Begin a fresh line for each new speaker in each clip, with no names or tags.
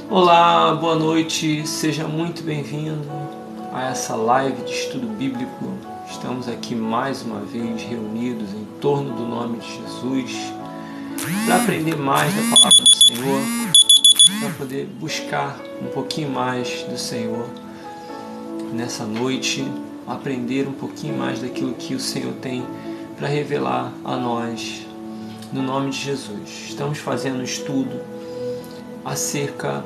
Olá, boa noite, seja muito bem-vindo a essa live de estudo bíblico. Estamos aqui mais uma vez reunidos em torno do nome de Jesus para aprender mais da palavra do Senhor, para poder buscar um pouquinho mais do Senhor nessa noite, aprender um pouquinho mais daquilo que o Senhor tem para revelar a nós no nome de Jesus. Estamos fazendo um estudo acerca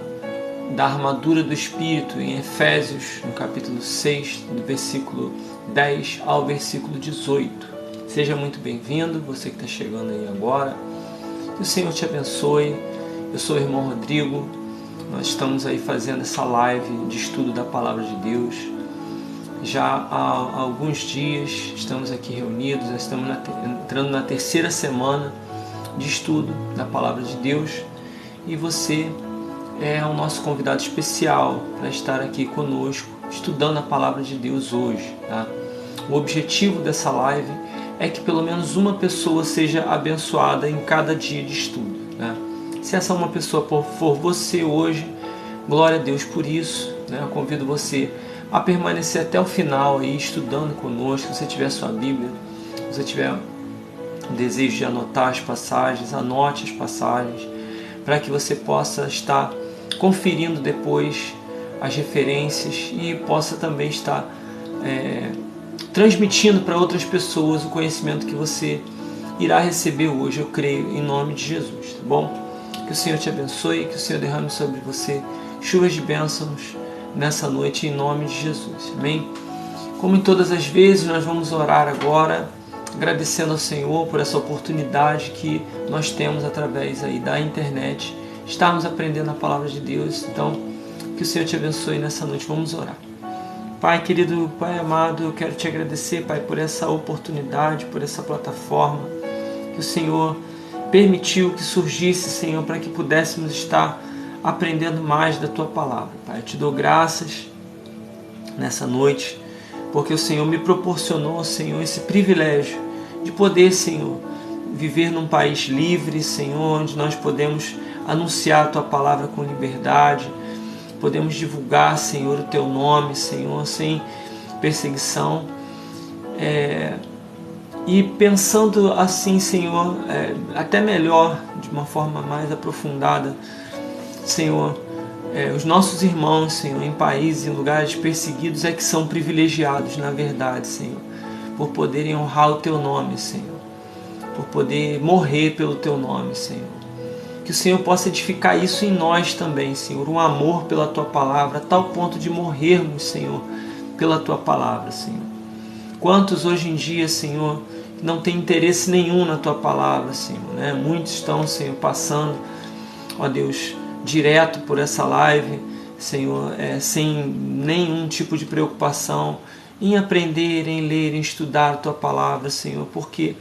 da armadura do Espírito em Efésios, no capítulo 6, do versículo 10 ao versículo 18. Seja muito bem-vindo, você que está chegando aí agora. Que o Senhor te abençoe. Eu sou o irmão Rodrigo. Nós estamos aí fazendo essa live de estudo da Palavra de Deus. Já há alguns dias estamos aqui reunidos, nós estamos entrando na terceira semana de estudo da Palavra de Deus. E você é o nosso convidado especial para estar aqui conosco, estudando a Palavra de Deus hoje. Tá? O objetivo dessa live é que pelo menos uma pessoa seja abençoada em cada dia de estudo. Né? Se essa uma pessoa for você hoje, glória a Deus por isso. Né? Eu convido você a permanecer até o final aí, estudando conosco. Se você tiver sua Bíblia, se você tiver desejo de anotar as passagens, anote as passagens, para que você possa estar conferindo depois as referências e possa também estar transmitindo para outras pessoas o conhecimento que você irá receber hoje, eu creio, em nome de Jesus, tá bom? Que o Senhor te abençoe, que o Senhor derrame sobre você chuvas de bênçãos nessa noite, em nome de Jesus, amém? Como em todas as vezes, nós vamos orar agora, agradecendo ao Senhor por essa oportunidade que nós temos através aí da internet, estarmos aprendendo a Palavra de Deus. Então, que o Senhor te abençoe nessa noite. Vamos orar. Pai querido, Pai amado, eu quero te agradecer, Pai, por essa oportunidade, por essa plataforma que o Senhor permitiu que surgisse, Senhor, para que pudéssemos estar aprendendo mais da Tua Palavra. Pai, eu te dou graças nessa noite, porque o Senhor me proporcionou, Senhor, esse privilégio de poder, Senhor, viver num país livre, Senhor, onde nós podemos anunciar a Tua Palavra com liberdade, podemos divulgar, Senhor, o Teu nome, Senhor, sem perseguição. E pensando assim, Senhor, até melhor, de uma forma mais aprofundada, Senhor, os nossos irmãos, Senhor, em países, em lugares perseguidos, que são privilegiados, na verdade, Senhor, por poderem honrar o Teu nome, Senhor, por poder morrer pelo Teu nome, Senhor. Que o Senhor possa edificar isso em nós também, Senhor, um amor pela Tua Palavra, a tal ponto de morrermos, Senhor, pela Tua Palavra, Senhor. Quantos hoje em dia, Senhor, não têm interesse nenhum na Tua Palavra, Senhor, né? Muitos estão, Senhor, passando, ó Deus, direto por essa live, Senhor, sem nenhum tipo de preocupação em aprender, em ler, em estudar a Tua Palavra, Senhor, porque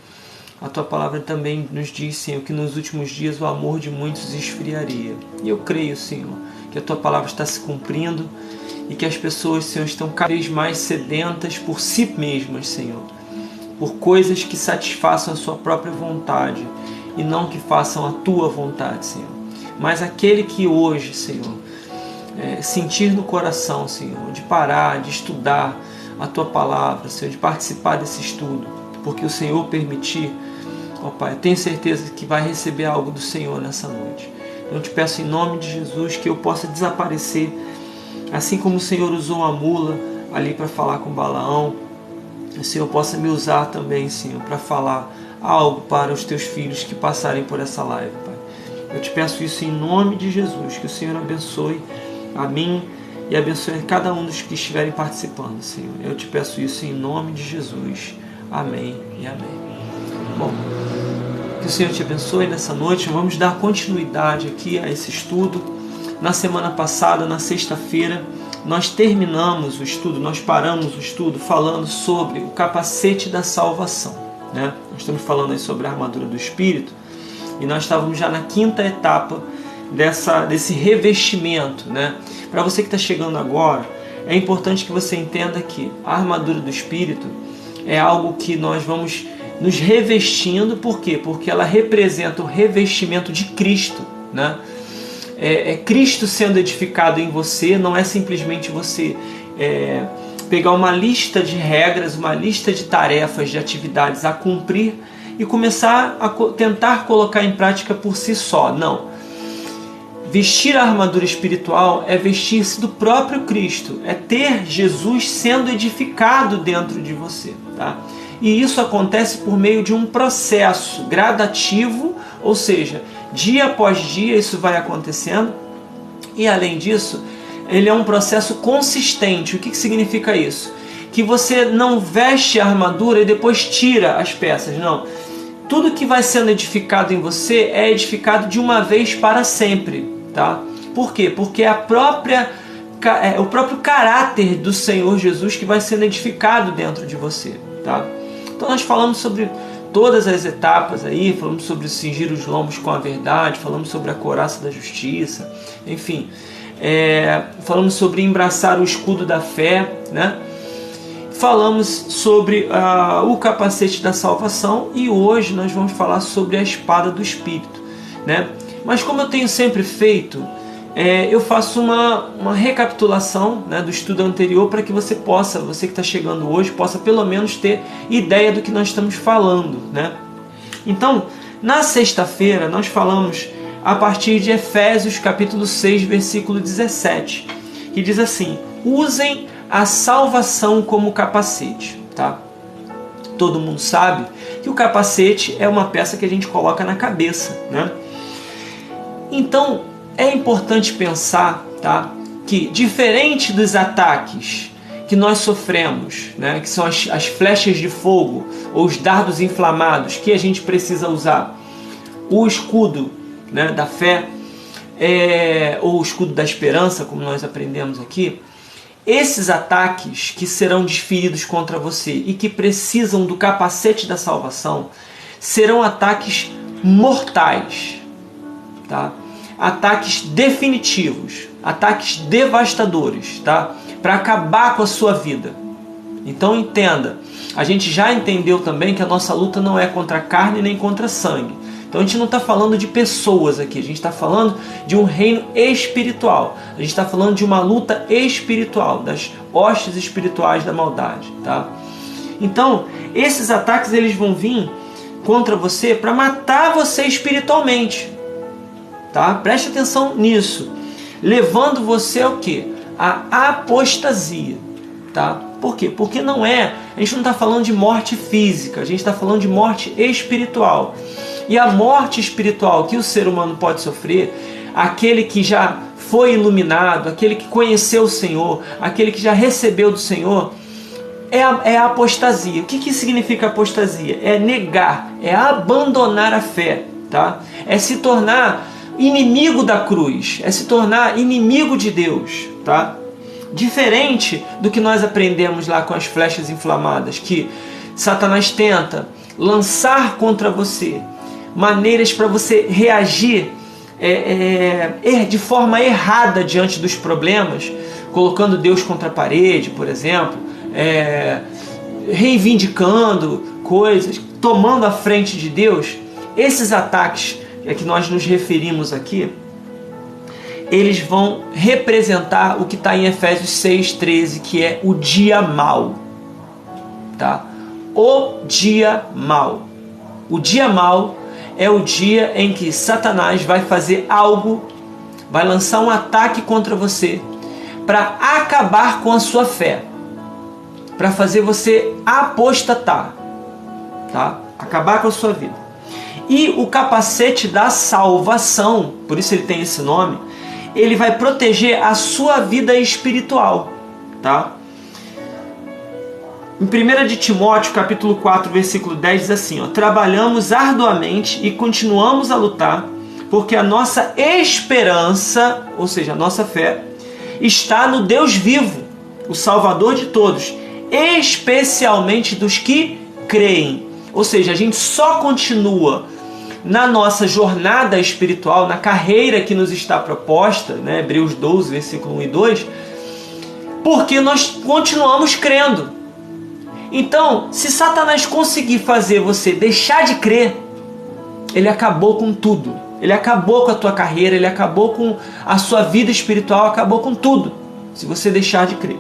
a Tua Palavra também nos diz, Senhor, que nos últimos dias o amor de muitos esfriaria. E eu creio, Senhor, que a Tua Palavra está se cumprindo e que as pessoas, Senhor, estão cada vez mais sedentas por si mesmas, Senhor, por coisas que satisfaçam a sua própria vontade e não que façam a Tua vontade, Senhor. Mas aquele que hoje, Senhor, sentir no coração, Senhor, de parar, de estudar a Tua Palavra, Senhor, de participar desse estudo, porque o Senhor permitir, ó Pai, tenho certeza que vai receber algo do Senhor nessa noite. Eu te peço em nome de Jesus que eu possa desaparecer, assim como o Senhor usou a mula ali para falar com Balaão, o Senhor possa me usar também, Senhor, para falar algo para os Teus filhos que passarem por essa live, Pai. Eu te peço isso em nome de Jesus, que o Senhor abençoe a mim e abençoe cada um dos que estiverem participando, Senhor. Eu te peço isso em nome de Jesus. Amém e amém. Bom, que o Senhor te abençoe nessa noite. Vamos dar continuidade aqui a esse estudo. Na semana passada, na sexta-feira, nós terminamos o estudo, nós paramos o estudo falando sobre o capacete da salvação, né? Nós estamos falando aí sobre a armadura do Espírito e nós estávamos já na quinta etapa desse revestimento, né? Para você que está chegando agora, é importante que você entenda que a armadura do Espírito é algo que nós vamos nos revestindo. Por quê? Porque ela representa o revestimento de Cristo, né? Cristo sendo edificado em você, não é simplesmente você pegar uma lista de regras, uma lista de tarefas, de atividades a cumprir e começar a tentar colocar em prática por si só. Não. Vestir a armadura espiritual é vestir-se do próprio Cristo, é ter Jesus sendo edificado dentro de você. Tá? E isso acontece por meio de um processo gradativo, ou seja, dia após dia isso vai acontecendo. E além disso, ele é um processo consistente. O que significa isso? Que você não veste a armadura e depois tira as peças, não. Tudo que vai sendo edificado em você é edificado de uma vez para sempre. Tá? Por quê? Porque é o próprio caráter do Senhor Jesus que vai sendo edificado dentro de você. Tá? Então nós falamos sobre todas as etapas aí, falamos sobre cingir os lombos com a verdade, falamos sobre a couraça da justiça, enfim, falamos sobre embraçar o escudo da fé, né? Falamos sobre o capacete da salvação e hoje nós vamos falar sobre a espada do Espírito, né? Mas como eu tenho sempre feito, eu faço uma recapitulação, né, do estudo anterior para que você que está chegando hoje, possa pelo menos ter ideia do que nós estamos falando, né? Então, na sexta-feira nós falamos a partir de Efésios capítulo 6, versículo 17, que diz assim: usem a salvação como capacete. Tá? Todo mundo sabe que o capacete é uma peça que a gente coloca na cabeça, né? Então, é importante pensar, tá, que diferente dos ataques que nós sofremos, né, que são as flechas de fogo ou os dardos inflamados que a gente precisa usar, o escudo, né, da fé, ou o escudo da esperança, como nós aprendemos aqui, esses ataques que serão desferidos contra você e que precisam do capacete da salvação serão ataques mortais. Tá? Ataques definitivos, ataques devastadores, tá? Para acabar com a sua vida. Então entenda, a gente já entendeu também que a nossa luta não é contra a carne nem contra sangue. Então a gente não está falando de pessoas aqui, a gente está falando de um reino espiritual. A gente está falando de uma luta espiritual, das hostes espirituais da maldade. Tá? Então esses ataques eles vão vir contra você para matar você espiritualmente. Tá? Preste atenção nisso. Levando você ao quê? A apostasia. Tá? Por quê? Porque a gente não está falando de morte física, a gente está falando de morte espiritual. E a morte espiritual que o ser humano pode sofrer, aquele que já foi iluminado, aquele que conheceu o Senhor, aquele que já recebeu do Senhor, é a apostasia. O que significa apostasia? É negar, é abandonar a fé. Tá? É se tornar inimigo da cruz, é se tornar inimigo de Deus, tá? Diferente do que nós aprendemos lá com as flechas inflamadas, que Satanás tenta lançar contra você maneiras para você reagir de forma errada diante dos problemas, colocando Deus contra a parede, por exemplo, reivindicando coisas, tomando a frente de Deus. Esses ataques que nós nos referimos aqui, eles vão representar o que está em Efésios 6,13, que é o dia mau. Tá? O dia mau. O dia mau é o dia em que Satanás vai fazer algo, vai lançar um ataque contra você para acabar com a sua fé, para fazer você apostatar, tá? Acabar com a sua vida. E o capacete da salvação, por isso ele tem esse nome, ele vai proteger a sua vida espiritual. Tá? Em 1 de Timóteo, capítulo 4, versículo 10, diz assim: trabalhamos arduamente e continuamos a lutar, porque a nossa esperança, ou seja, a nossa fé, está no Deus vivo, o Salvador de todos, especialmente dos que creem. Ou seja, a gente só continua na nossa jornada espiritual, na carreira que nos está proposta, né? Hebreus 12, versículo 1 e 2, porque nós continuamos crendo. Então, se Satanás conseguir fazer você deixar de crer, ele acabou com tudo. Ele acabou com a tua carreira, ele acabou com a sua vida espiritual, acabou com tudo, se você deixar de crer.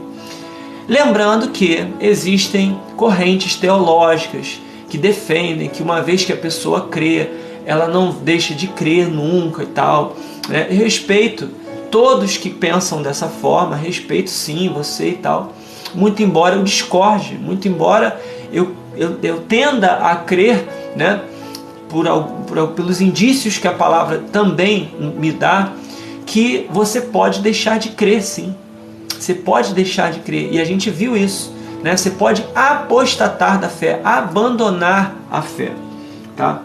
Lembrando que existem correntes teológicas que defendem que uma vez que a pessoa crê, ela não deixa de crer nunca e tal. Eu respeito todos que pensam dessa forma, respeito sim você e tal. Muito embora eu discorde, muito embora eu tenda a crer, né, pelos indícios que a palavra também me dá, que você pode deixar de crer, sim. Você pode deixar de crer, e a gente viu isso, né? Você pode apostatar da fé, abandonar a fé, tá?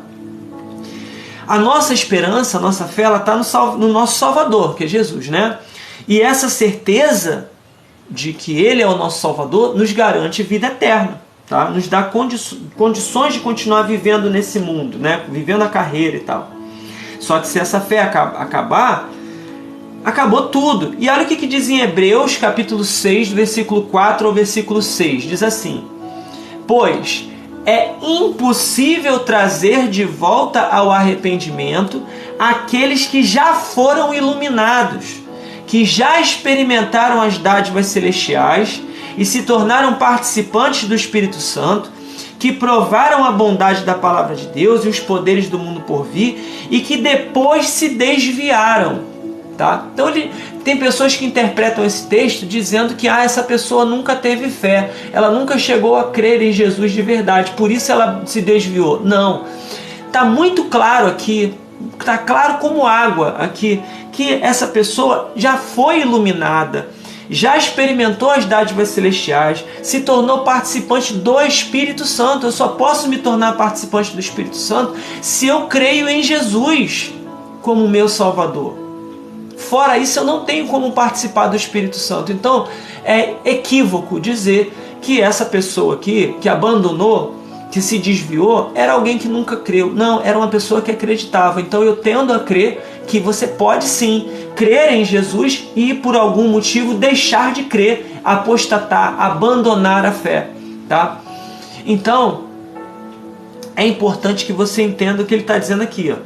A nossa esperança, a nossa fé, ela está no nosso Salvador, que é Jesus, né? E essa certeza de que Ele é o nosso Salvador nos garante vida eterna, tá? Nos dá condições de continuar vivendo nesse mundo, né? Vivendo a carreira e tal. Só que se essa fé acabar, acabou tudo. E olha o que diz em Hebreus capítulo 6, versículo 4 ao versículo 6. Diz assim: pois é impossível trazer de volta ao arrependimento aqueles que já foram iluminados, que já experimentaram as dádivas celestiais e se tornaram participantes do Espírito Santo, que provaram a bondade da palavra de Deus e os poderes do mundo por vir e que depois se desviaram. Tá? Então tem pessoas que interpretam esse texto dizendo que essa pessoa nunca teve fé, ela nunca chegou a crer em Jesus de verdade, por isso ela se desviou. Não, está muito claro aqui, está claro como água aqui, que essa pessoa já foi iluminada, já experimentou as dádivas celestiais, se tornou participante do Espírito Santo. Eu só posso me tornar participante do Espírito Santo se eu creio em Jesus como meu Salvador. Fora isso, eu não tenho como participar do Espírito Santo. Então, é equívoco dizer que essa pessoa aqui, que abandonou, que se desviou, era alguém que nunca creu. Não, era uma pessoa que acreditava. Então, eu tendo a crer que você pode sim crer em Jesus e, por algum motivo, deixar de crer, apostatar, abandonar a fé. Tá? Então, é importante que você entenda o que ele está dizendo aqui. Ó.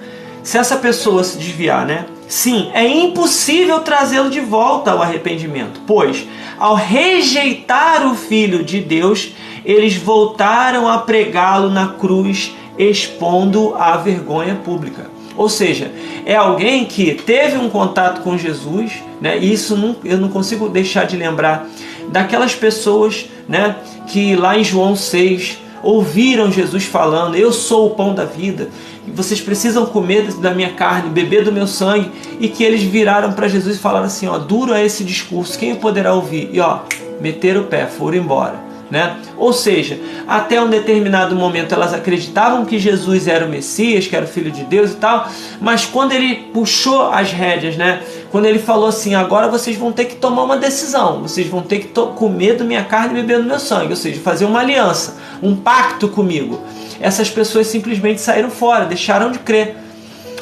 Se essa pessoa se desviar, né? Sim, é impossível trazê-lo de volta ao arrependimento, pois, ao rejeitar o Filho de Deus, eles voltaram a pregá-lo na cruz, expondo à vergonha pública. Ou seja, é alguém que teve um contato com Jesus, né? E isso eu não consigo deixar de lembrar daquelas pessoas, né, que lá em João 6 ouviram Jesus falando: eu sou o pão da vida, vocês precisam comer da minha carne, beber do meu sangue, e que eles viraram para Jesus e falaram assim: ó, duro é esse discurso, quem poderá ouvir? E ó, meteram o pé, foram embora, né? Ou seja, até um determinado momento elas acreditavam que Jesus era o Messias, que era o Filho de Deus e tal, mas quando ele puxou as rédeas, né? Quando ele falou assim: agora vocês vão ter que tomar uma decisão, vocês vão ter que comer da minha carne e beber do meu sangue, ou seja, fazer uma aliança, um pacto comigo. Essas pessoas simplesmente saíram fora, deixaram de crer,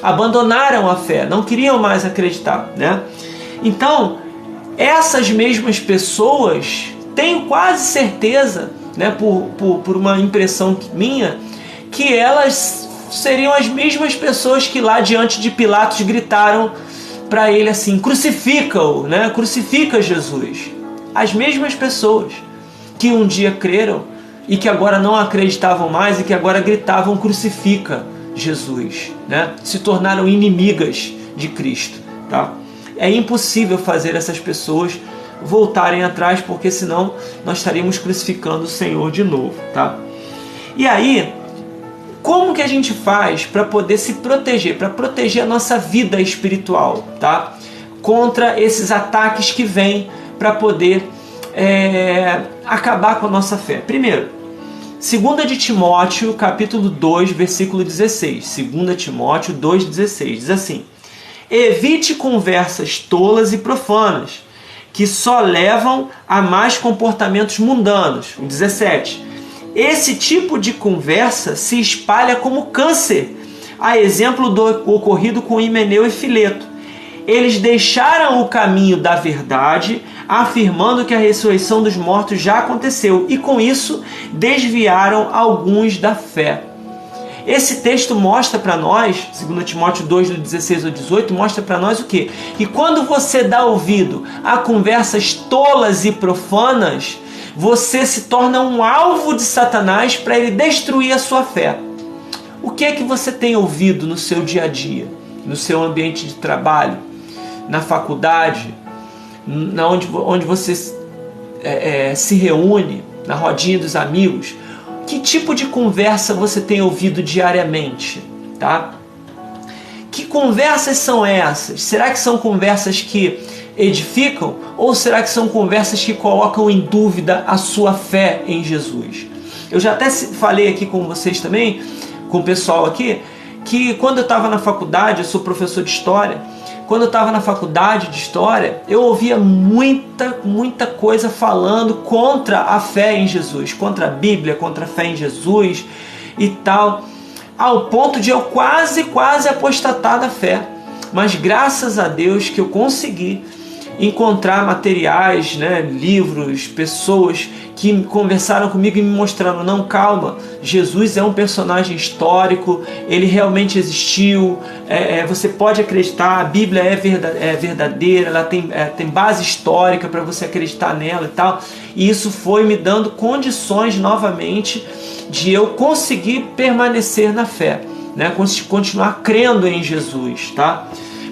abandonaram a fé, não queriam mais acreditar, né? Então, essas mesmas pessoas, tenho quase certeza, né, por uma impressão minha, que elas seriam as mesmas pessoas que lá diante de Pilatos gritaram para ele assim: crucifica-o, né? Crucifica Jesus. As mesmas pessoas que um dia creram e que agora não acreditavam mais e que agora gritavam: crucifica Jesus, né? Se tornaram inimigas de Cristo, tá? É impossível fazer essas pessoas voltarem atrás, porque senão nós estaríamos crucificando o Senhor de novo, tá? E aí, como que a gente faz para poder se proteger, para proteger a nossa vida espiritual, tá? Contra esses ataques que vêm para poder acabar com a nossa fé. Primeiro, 2 de Timóteo, capítulo 2, versículo 16. 2 Timóteo 2,16. Diz assim: evite conversas tolas e profanas, que só levam a mais comportamentos mundanos. 17. Esse tipo de conversa se espalha como câncer, a exemplo do ocorrido com Himeneu e Fileto. Eles deixaram o caminho da verdade, afirmando que a ressurreição dos mortos já aconteceu, e com isso desviaram alguns da fé. esse texto mostra para nós, 2 Timóteo 2, do 16 ao 18, mostra para nós o quê? Que quando você dá ouvido a conversas tolas e profanas, você se torna um alvo de Satanás para ele destruir a sua fé. O que é que você tem ouvido no seu dia a dia, no seu ambiente de trabalho, na faculdade, onde você se reúne, na rodinha dos amigos? Que tipo de conversa você tem ouvido diariamente? Tá? Que conversas são essas? Será que são conversas que edificam? Ou será que são conversas que colocam em dúvida a sua fé em Jesus? Eu já até falei aqui com vocês também, com o pessoal aqui, que quando eu estava na faculdade, eu sou professor de História, quando eu estava na faculdade de História, eu ouvia muita coisa falando contra a fé em Jesus, contra a Bíblia, contra a fé em Jesus e tal, ao ponto de eu quase apostatar da fé. Mas graças a Deus que eu consegui encontrar materiais, livros, pessoas que conversaram comigo e me mostraram: não, calma, Jesus é um personagem histórico, ele realmente existiu, você pode acreditar, a Bíblia é verdadeira, ela tem base histórica para você acreditar nela e tal. E isso foi me dando condições novamente de eu conseguir permanecer na fé, continuar crendo em Jesus, tá?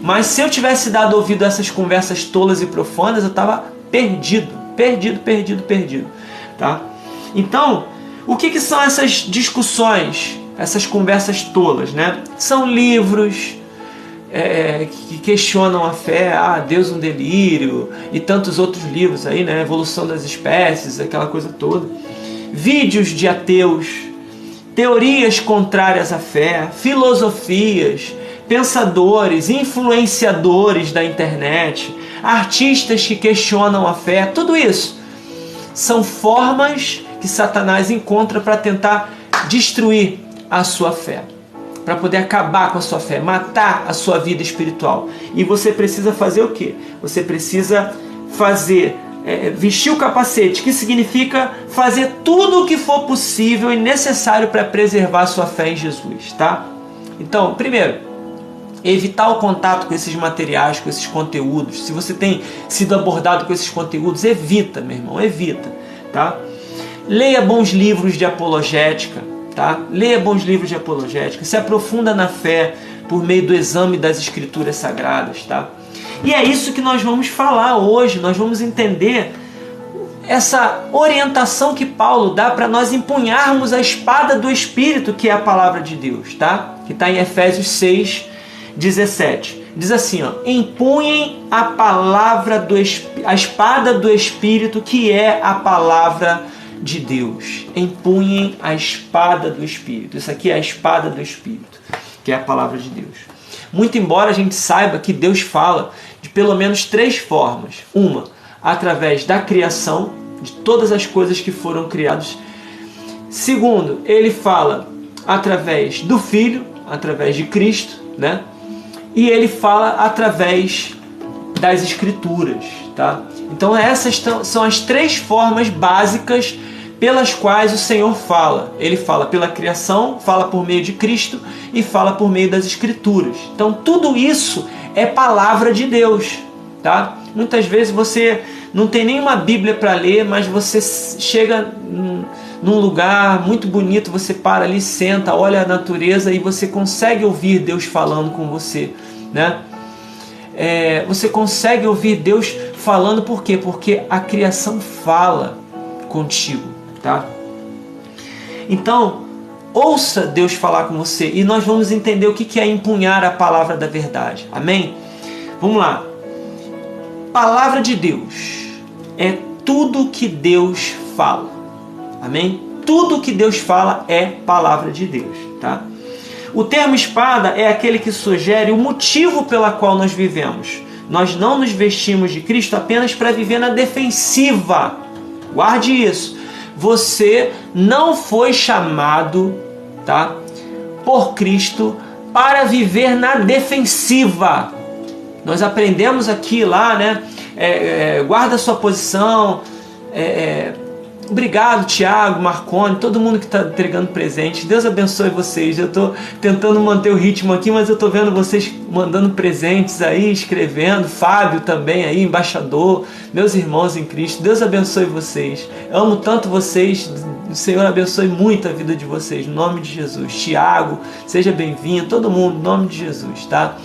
Mas se eu tivesse dado ouvido a essas conversas tolas e profanas, eu estava perdido, tá? Então, o que são essas discussões, essas conversas tolas, São livros que questionam a fé, Deus um delírio, e tantos outros livros aí, Evolução das Espécies, aquela coisa toda. Vídeos de ateus, teorias contrárias à fé, filosofias, pensadores, influenciadores da internet, artistas que questionam a fé. Tudo isso são formas que Satanás encontra para tentar destruir a sua fé, para poder acabar com a sua fé, matar a sua vida espiritual. E você precisa fazer o quê? Você precisa vestir o capacete, que significa fazer tudo o que for possível e necessário para preservar a sua fé em Jesus, tá? Então, primeiro, evitar o contato com esses materiais, com esses conteúdos. Se você tem sido abordado com esses conteúdos, evita, meu irmão, evita, tá? Leia bons livros de apologética, tá? Leia bons livros de apologética, se aprofunda na fé por meio do exame das Escrituras Sagradas, tá? E é isso que nós vamos falar hoje. Nós vamos entender essa orientação que Paulo dá para nós empunharmos a espada do Espírito, que é a palavra de Deus, tá? Que está em Efésios 6, 17. Diz assim, empunhem a espada do Espírito, que é a palavra de Deus. Empunhem a espada do Espírito. Isso aqui é a espada do Espírito, que é a palavra de Deus. Muito embora a gente saiba que Deus fala de pelo menos 3 formas. Uma, através da criação, de todas as coisas que foram criadas. Segundo, ele fala através do Filho, através de Cristo, E ele fala através das Escrituras, tá? Então essas são as 3 formas básicas pelas quais o Senhor fala. Ele fala pela criação, fala por meio de Cristo e fala por meio das Escrituras. Então tudo isso é palavra de Deus, tá? Muitas vezes você não tem nenhuma Bíblia para ler, mas você chega num lugar muito bonito, você para ali, senta, olha a natureza e você consegue ouvir Deus falando com você, você consegue ouvir Deus falando, por quê? Porque a criação fala contigo, tá? Então, ouça Deus falar com você e nós vamos entender o que é empunhar a palavra da verdade, amém? Vamos lá. Palavra de Deus é tudo que Deus fala, amém? Tudo que Deus fala é palavra de Deus, tá? O termo espada é aquele que sugere o motivo pela qual nós vivemos. Nós não nos vestimos de Cristo apenas para viver na defensiva. Guarde isso. Você não foi chamado, tá, por Cristo para viver na defensiva. Nós aprendemos aqui lá, guarda a sua posição, Obrigado, Tiago, Marconi, todo mundo que está entregando presente. Deus abençoe vocês. Eu estou tentando manter o ritmo aqui, mas eu estou vendo vocês mandando presentes aí, escrevendo. Fábio também aí, embaixador. Meus irmãos em Cristo, Deus abençoe vocês. Eu amo tanto vocês. O Senhor abençoe muito a vida de vocês, no nome de Jesus. Tiago, seja bem-vindo. Todo mundo, no nome de Jesus, tá?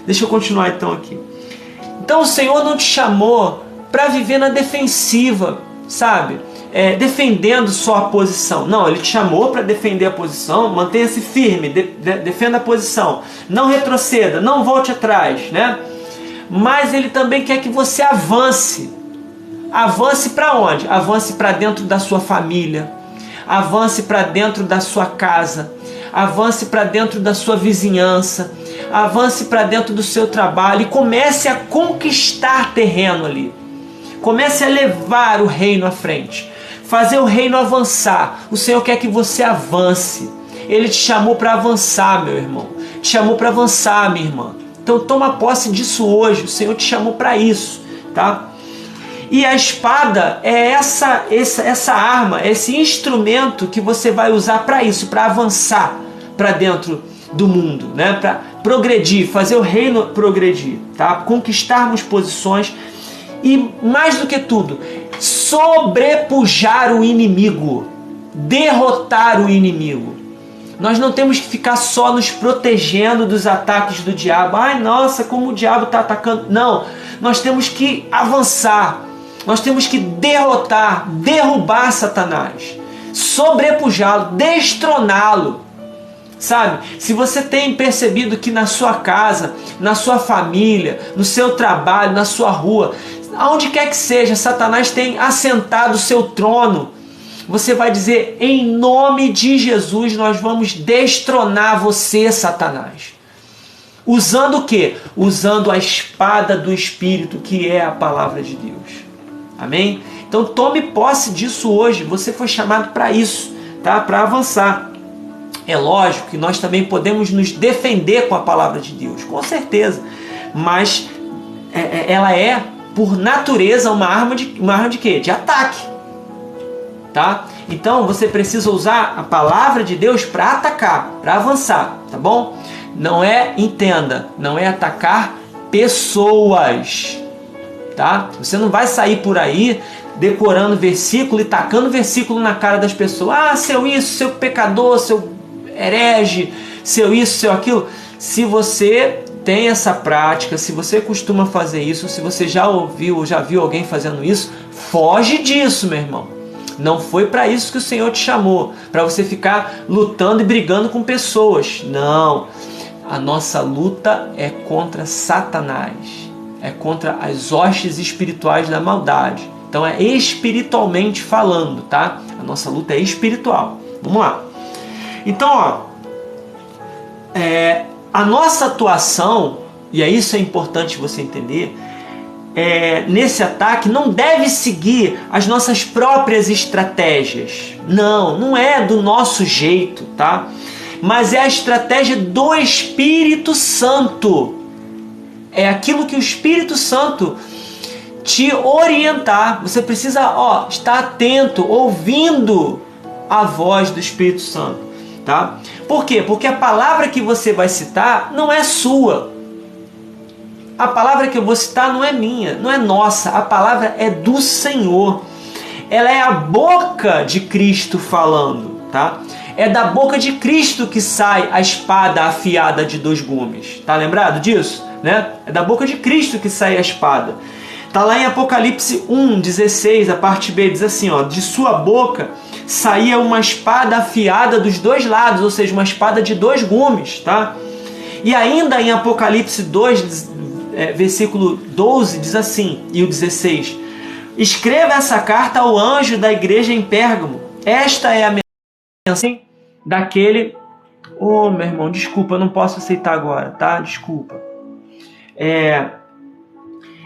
Deixa eu continuar então aqui. Então o Senhor não te chamou para viver na defensiva, sabe? Defendendo só a posição. Não, Ele te chamou para defender a posição. Mantenha-se firme, defenda a posição. Não retroceda, não volte atrás, né? Mas Ele também quer que você avance. Avance para onde? Avance para dentro da sua família. Avance para dentro da sua casa. Avance para dentro da sua vizinhança. Avance para dentro do seu trabalho e comece a conquistar terreno ali. Comece a levar o reino à frente. Fazer o reino avançar. O Senhor quer que você avance. Ele te chamou para avançar, meu irmão. Te chamou para avançar, minha irmã. Então toma posse disso hoje. O Senhor te chamou para isso, tá? E a espada é essa arma, esse instrumento que você vai usar para isso, para avançar para dentro do mundo, né? Para progredir, fazer o reino progredir, tá? Conquistarmos posições e, mais do que tudo, sobrepujar o inimigo, derrotar o inimigo. Nós não temos que ficar só nos protegendo dos ataques do diabo. Ai, nossa, como o diabo está atacando. Não, nós temos que avançar. Nós temos que derrotar, derrubar Satanás, sobrepujá-lo, destroná-lo. Sabe? Se você tem percebido que na sua casa, na sua família, no seu trabalho, na sua rua, aonde quer que seja, Satanás tem assentado o seu trono, você vai dizer: em nome de Jesus nós vamos destronar você, Satanás. Usando o quê? Usando a espada do Espírito, que é a palavra de Deus. Amém? Então tome posse disso hoje. Você foi chamado para isso, tá? Para avançar. É lógico que nós também podemos nos defender com a palavra de Deus, com certeza. Mas ela é, por natureza, uma arma de quê? De ataque. Tá? Então você precisa usar a palavra de Deus para atacar, para avançar, tá bom? Não é, entenda, não é atacar pessoas. Tá? Você não vai sair por aí decorando versículo e tacando versículo na cara das pessoas. Ah, seu isso, seu pecador, seu herege, seu isso, seu aquilo. Se você tem essa prática, se você costuma fazer isso, se você já ouviu ou já viu alguém fazendo isso, foge disso, meu irmão. Não foi para isso que o Senhor te chamou, para você ficar lutando e brigando com pessoas. Não. A nossa luta é contra Satanás. É contra as hostes espirituais da maldade. Então é espiritualmente falando, tá? A nossa luta é espiritual. Vamos lá. Então, ó, a nossa atuação, e isso é importante você entender, nesse ataque não deve seguir as nossas próprias estratégias. Não é do nosso jeito, tá? Mas é a estratégia do Espírito Santo. É aquilo que o Espírito Santo te orientar. Você precisa estar atento, ouvindo a voz do Espírito Santo, tá? Por quê? Porque a palavra que você vai citar não é sua. A palavra que eu vou citar não é minha, não é nossa. A palavra é do Senhor. Ela é a boca de Cristo falando, tá? É da boca de Cristo que sai a espada afiada de 2 gumes. Tá lembrado disso? Né? É da boca de Cristo que sai a espada. Está lá em Apocalipse 1:16, a parte B, diz assim, de sua boca saía uma espada afiada dos 2 lados, ou seja, uma espada de 2 gumes, tá? E ainda em Apocalipse 2, versículo 12, diz assim, e o 16, escreva essa carta ao anjo da igreja em Pérgamo. Esta é a mensagem daquele... meu irmão, desculpa, eu não posso aceitar agora, tá? Desculpa.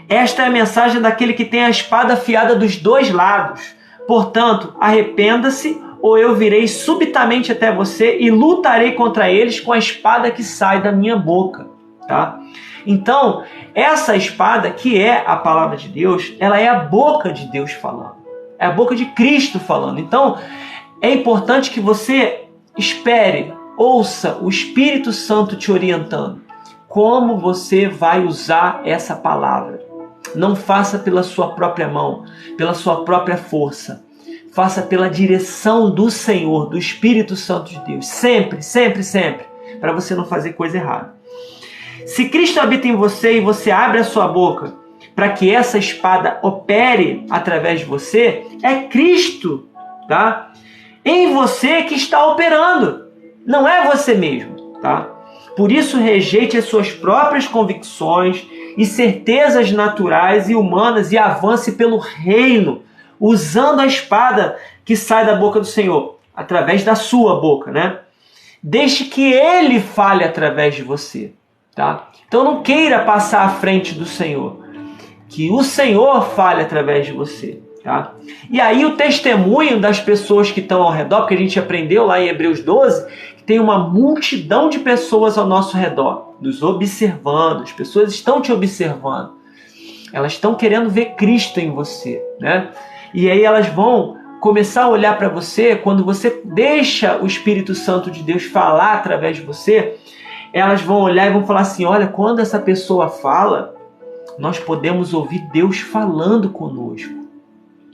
Esta é a mensagem daquele que tem a espada afiada dos 2 lados. Portanto, arrependa-se, ou eu virei subitamente até você e lutarei contra eles com a espada que sai da minha boca. Tá? Então, essa espada, que é a palavra de Deus, ela é a boca de Deus falando. É a boca de Cristo falando. Então, é importante que você espere, ouça o Espírito Santo te orientando. Como você vai usar essa palavra? Não faça pela sua própria mão, pela sua própria força. Faça pela direção do Senhor, do Espírito Santo de Deus. Sempre, sempre, sempre. Para você não fazer coisa errada. Se Cristo habita em você e você abre a sua boca para que essa espada opere através de você, é Cristo, tá? Em você que está operando. Não é você mesmo, tá? Por isso, rejeite as suas próprias convicções e certezas naturais e humanas e avance pelo reino, usando a espada que sai da boca do Senhor, através da sua boca, né? Deixe que Ele fale através de você, tá? Então não queira passar à frente do Senhor, que o Senhor fale através de você, tá? E aí o testemunho das pessoas que estão ao redor, porque a gente aprendeu lá em Hebreus 12, que tem uma multidão de pessoas ao nosso redor, nos observando, as pessoas estão te observando, elas estão querendo ver Cristo em você, né? E aí elas vão começar a olhar para você, quando você deixa o Espírito Santo de Deus falar através de você, elas vão olhar e vão falar assim, olha, quando essa pessoa fala, nós podemos ouvir Deus falando conosco.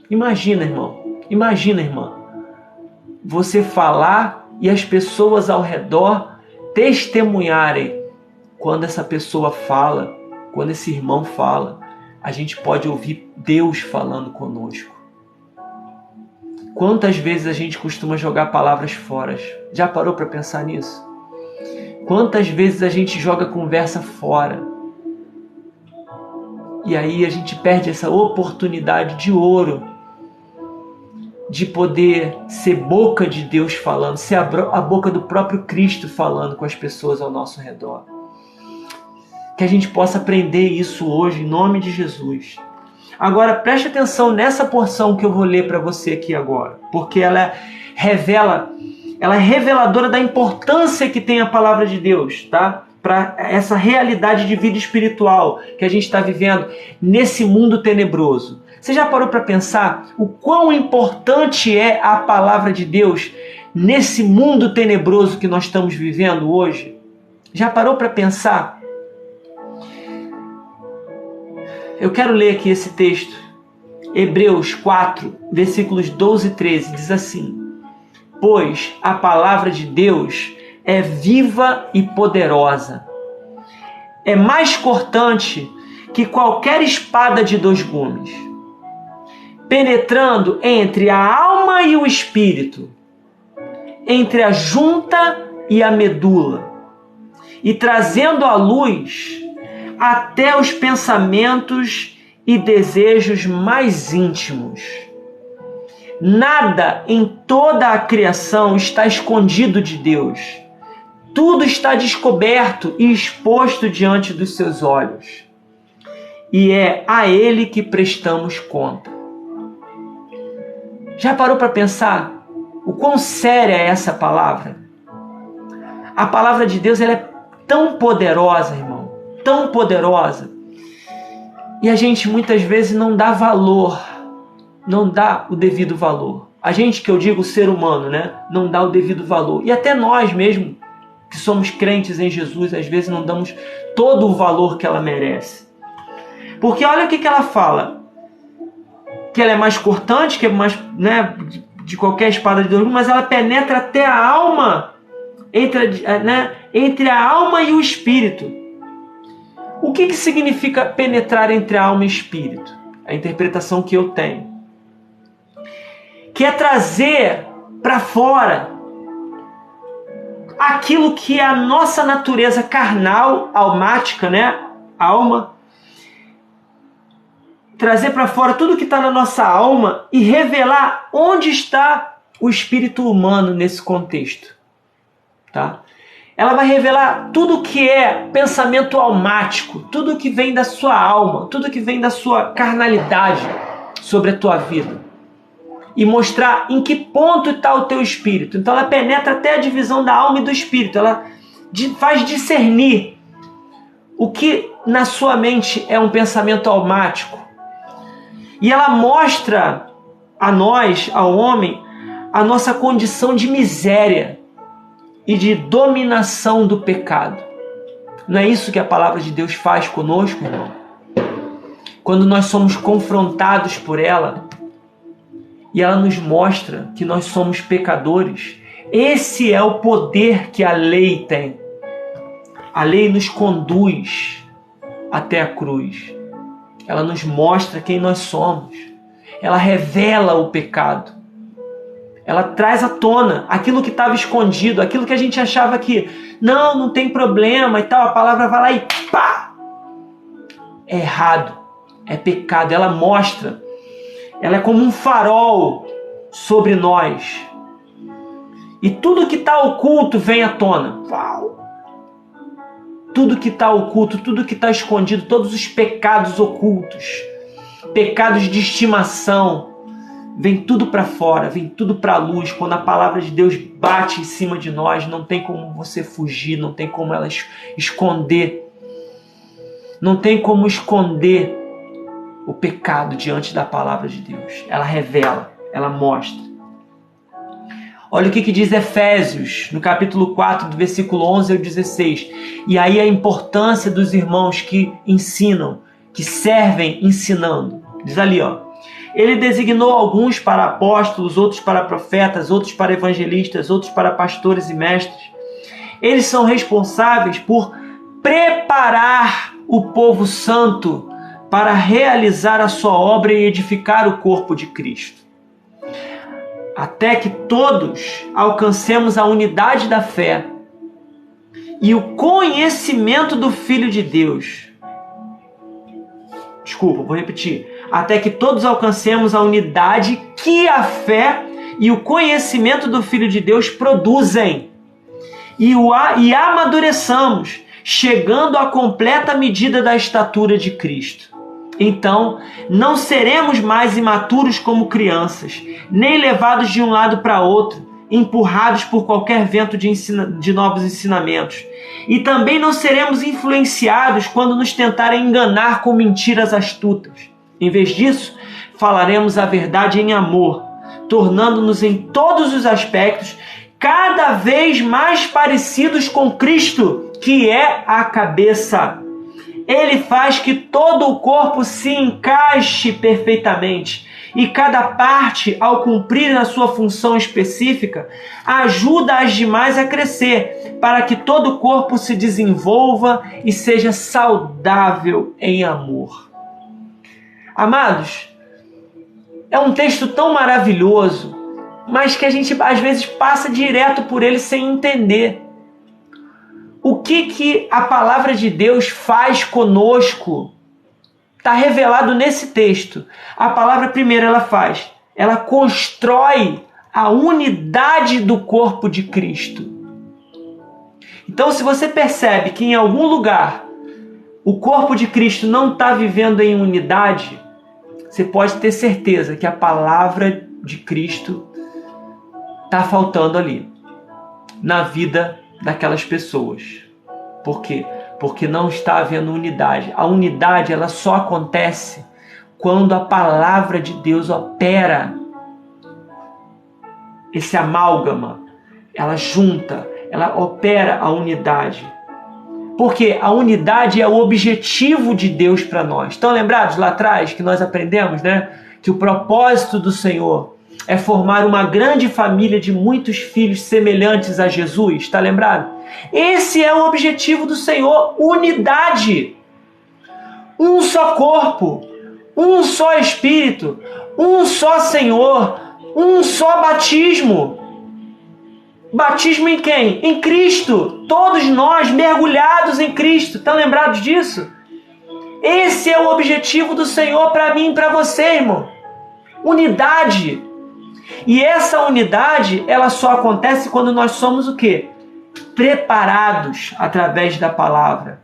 Imagina, irmão, imagina, irmã, você falar e as pessoas ao redor testemunharem. Quando essa pessoa fala, quando esse irmão fala, a gente pode ouvir Deus falando conosco. Quantas vezes a gente costuma jogar palavras fora? Já parou para pensar nisso? Quantas vezes a gente joga conversa fora? E aí a gente perde essa oportunidade de ouro de poder ser boca de Deus falando, ser a boca do próprio Cristo falando com as pessoas ao nosso redor. Que a gente possa aprender isso hoje, em nome de Jesus. Agora, preste atenção nessa porção que eu vou ler para você aqui agora, porque ela é reveladora da importância que tem a palavra de Deus, tá? Para essa realidade de vida espiritual que a gente está vivendo nesse mundo tenebroso. Você já parou para pensar o quão importante é a palavra de Deus nesse mundo tenebroso que nós estamos vivendo hoje? Já parou para pensar? Eu quero ler aqui esse texto. Hebreus 4, versículos 12 e 13, diz assim: pois a palavra de Deus é viva e poderosa. É mais cortante que qualquer espada de 2 gumes, penetrando entre a alma e o espírito, entre a junta e a medula, e trazendo à luz até os pensamentos e desejos mais íntimos. Nada em toda a criação está escondido de Deus. Tudo está descoberto e exposto diante dos seus olhos. E é a Ele que prestamos conta. Já parou para pensar o quão séria é essa palavra? A palavra de Deus ela é tão poderosa, irmão, tão poderosa. E a gente muitas vezes não dá valor, não dá o devido valor. A gente, que eu digo o ser humano, né, não dá o devido valor. E até nós mesmo, que somos crentes em Jesus, às vezes não damos todo o valor que ela merece. Porque olha o que ela fala. Que ela é mais cortante, que é mais, né, de qualquer espada de 2 gumes, mas ela penetra até a alma, entre a alma e o espírito. O que significa penetrar entre a alma e o espírito? A interpretação que eu tenho. Que é trazer para fora aquilo que é a nossa natureza carnal, almática, né? Alma. Trazer para fora tudo que está na nossa alma e revelar onde está o espírito humano nesse contexto. Tá? Ela vai revelar tudo que é pensamento almático, tudo que vem da sua alma, tudo que vem da sua carnalidade sobre a tua vida. E mostrar em que ponto está o teu espírito. Então ela penetra até a divisão da alma e do espírito. Ela faz discernir o que na sua mente é um pensamento almático. E ela mostra a nós, ao homem, a nossa condição de miséria e de dominação do pecado. Não é isso que a palavra de Deus faz conosco, irmão? Quando nós somos confrontados por ela e ela nos mostra que nós somos pecadores, esse é o poder que a lei tem. A lei nos conduz até a cruz. Ela nos mostra quem nós somos. Ela revela o pecado. Ela traz à tona aquilo que estava escondido, aquilo que a gente achava que não tem problema e tal. A palavra vai lá e pá! É errado, é pecado. Ela mostra, ela é como um farol sobre nós. E tudo que está oculto vem à tona. Uau! Tudo que está oculto, tudo que está escondido, todos os pecados ocultos, pecados de estimação, vem tudo para fora, vem tudo para a luz. Quando a palavra de Deus bate em cima de nós, não tem como você fugir, não tem como ela esconder. Não tem como esconder o pecado diante da palavra de Deus. Ela revela, ela mostra. Olha o que diz Efésios, no capítulo 4, do versículo 11 ao 16. E aí a importância dos irmãos que ensinam, que servem ensinando. Diz ali, ó. Ele designou alguns para apóstolos, outros para profetas, outros para evangelistas, outros para pastores e mestres. Eles são responsáveis por preparar o povo santo para realizar a sua obra e edificar o corpo de Cristo, até que todos alcancemos a unidade da fé e o conhecimento do Filho de Deus. Desculpa, vou repetir. Até que todos alcancemos a unidade que a fé e o conhecimento do Filho de Deus produzem e amadureçamos, chegando à completa medida da estatura de Cristo. Então, não seremos mais imaturos como crianças, nem levados de um lado para outro, empurrados por qualquer vento de novos ensinamentos. E também não seremos influenciados quando nos tentarem enganar com mentiras astutas. Em vez disso, falaremos a verdade em amor, tornando-nos em todos os aspectos cada vez mais parecidos com Cristo, que é a cabeça. Ele faz que todo o corpo se encaixe perfeitamente e cada parte, ao cumprir a sua função específica, ajuda as demais a crescer, para que todo o corpo se desenvolva e seja saudável em amor. Amados, é um texto tão maravilhoso, mas que a gente às vezes passa direto por ele sem entender. O que a palavra de Deus faz conosco está revelado nesse texto. A palavra primeiro ela constrói a unidade do corpo de Cristo. Então, se você percebe que em algum lugar o corpo de Cristo não está vivendo em unidade, você pode ter certeza que a palavra de Cristo está faltando ali, na vida daquelas pessoas. Por quê? Porque não está havendo unidade. A unidade ela só acontece quando a palavra de Deus opera esse amálgama, ela junta, ela opera a unidade. Porque a unidade é o objetivo de Deus para nós. Estão lembrados lá atrás que nós aprendemos, né? Que o propósito do Senhor é formar uma grande família de muitos filhos semelhantes a Jesus. Está lembrado? Esse é o objetivo do Senhor, unidade. Um só corpo, um só Espírito, um só Senhor, um só batismo. Batismo em quem? Em Cristo. Todos nós mergulhados em Cristo. Estão lembrados disso? Esse é o objetivo do Senhor para mim e para você, irmão. Unidade. E essa unidade, ela só acontece quando nós somos o quê? Preparados através da palavra.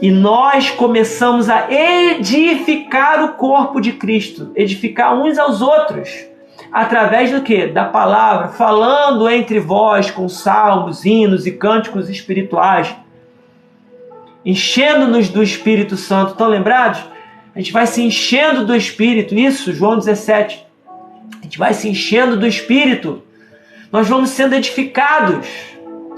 E nós começamos a edificar o corpo de Cristo. Edificar uns aos outros. Através do quê? Da palavra, falando entre vós com salmos, hinos e cânticos espirituais, enchendo-nos do Espírito Santo. Estão lembrados? A gente vai se enchendo do Espírito, isso, João 17. A gente vai se enchendo do Espírito. Nós vamos sendo edificados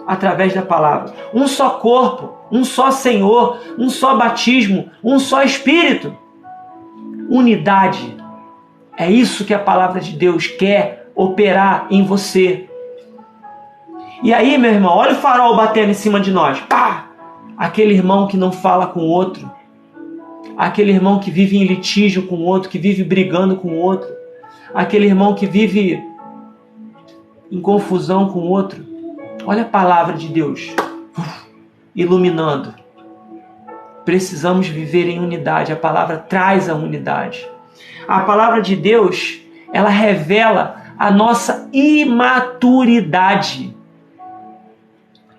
através da palavra. Um só corpo, um só Senhor, um só batismo, um só Espírito. Unidade. É isso que a palavra de Deus quer operar em você. E aí, meu irmão, olha o farol batendo em cima de nós. Pá! Aquele irmão que não fala com o outro. Aquele irmão que vive em litígio com o outro, que vive brigando com o outro. Aquele irmão que vive em confusão com o outro. Olha a palavra de Deus iluminando. Precisamos viver em unidade. A palavra traz a unidade. A palavra de Deus, ela revela a nossa imaturidade.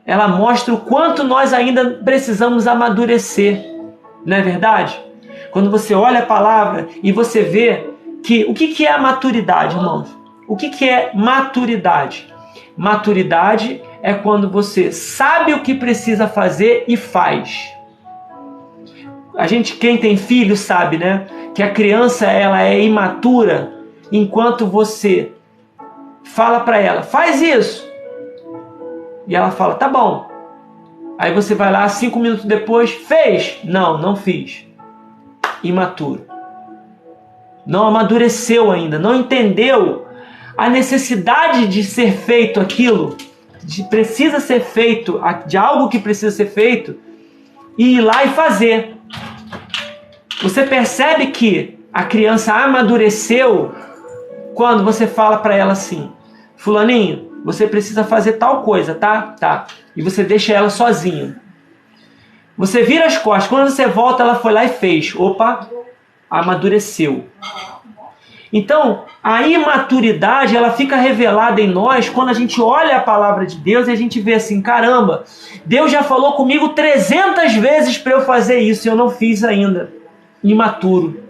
Ela mostra o quanto nós ainda precisamos amadurecer. Não é verdade? Quando você olha a palavra e você vê que... O que é a maturidade, irmãos? O que é maturidade? Maturidade é quando você sabe o que precisa fazer e faz. Quem tem filho sabe, né? Que a criança ela é imatura enquanto você fala para ela, faz isso. E ela fala, tá bom. Aí você vai lá, 5 minutos depois, fez? Não fiz. Imaturo. Não amadureceu ainda, não entendeu a necessidade de ser feito aquilo, precisa ser feito, de algo que precisa ser feito, e ir lá e fazer. Você percebe que a criança amadureceu quando você fala para ela assim, fulaninho, você precisa fazer tal coisa, tá? Tá. E você deixa ela sozinha. Você vira as costas. Quando você volta, ela foi lá e fez. Opa, amadureceu. Então, a imaturidade, ela fica revelada em nós quando a gente olha a palavra de Deus e a gente vê assim, caramba, Deus já falou comigo 300 vezes para eu fazer isso e eu não fiz ainda. Imaturo.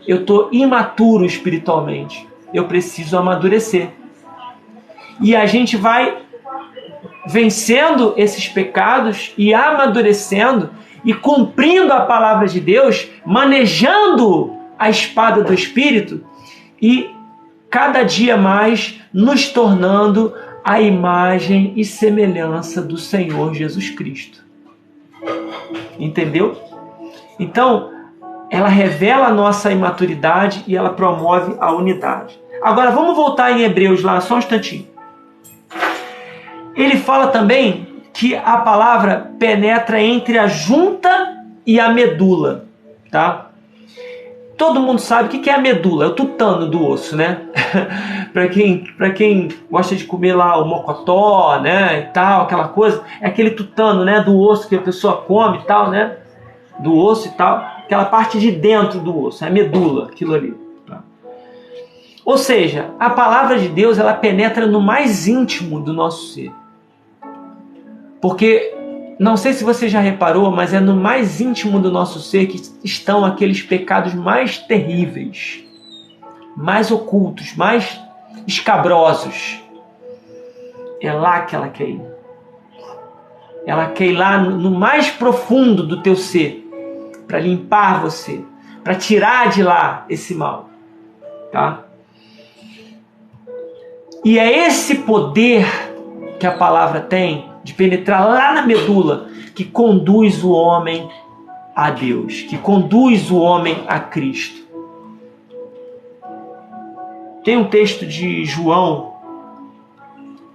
Eu estou imaturo espiritualmente. Eu preciso amadurecer. E a gente vai vencendo esses pecados e amadurecendo e cumprindo a palavra de Deus, manejando a espada do Espírito e cada dia mais nos tornando a imagem e semelhança do Senhor Jesus Cristo. Entendeu? Então, ela revela a nossa imaturidade e ela promove a unidade. Agora, vamos voltar em Hebreus lá, só um instantinho. Ele fala também que a palavra penetra entre a junta e a medula, tá? Todo mundo sabe o que é a medula, é o tutano do osso, né? Para quem gosta de comer lá o mocotó, né, e tal, aquela coisa, é aquele tutano, né, do osso que a pessoa come e tal, né? Do osso e tal, aquela parte de dentro do osso, é a medula, aquilo ali. Tá? Ou seja, a palavra de Deus, ela penetra no mais íntimo do nosso ser. Porque, não sei se você já reparou, mas é no mais íntimo do nosso ser que estão aqueles pecados mais terríveis, mais ocultos, mais escabrosos. É lá que ela quer ir. Ela quer ir lá no mais profundo do teu ser, para limpar você, para tirar de lá esse mal. Tá? E é esse poder que a palavra tem de penetrar lá na medula, que conduz o homem a Deus, que conduz o homem a Cristo. Tem um texto de João,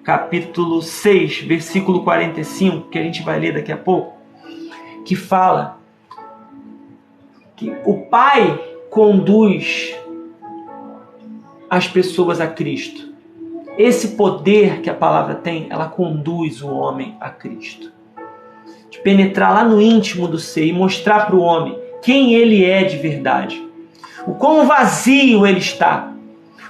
capítulo 6, versículo 45, que a gente vai ler daqui a pouco, que fala que o Pai conduz as pessoas a Cristo. Esse poder que a palavra tem, ela conduz o homem a Cristo. De penetrar lá no íntimo do ser e mostrar para o homem quem ele é de verdade. O quão vazio ele está.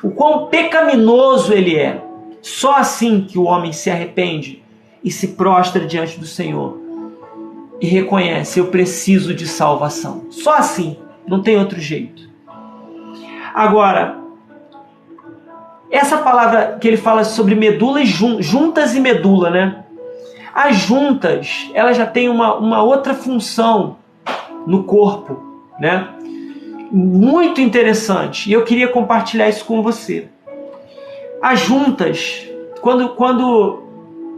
O quão pecaminoso ele é. Só assim que o homem se arrepende e se prostra diante do Senhor. E reconhece, eu preciso de salvação. Só assim, não tem outro jeito. Agora, essa palavra que ele fala sobre medula e juntas e medula, né? As juntas, elas já têm uma outra função no corpo, né? Muito interessante. E eu queria compartilhar isso com você. as juntas, quando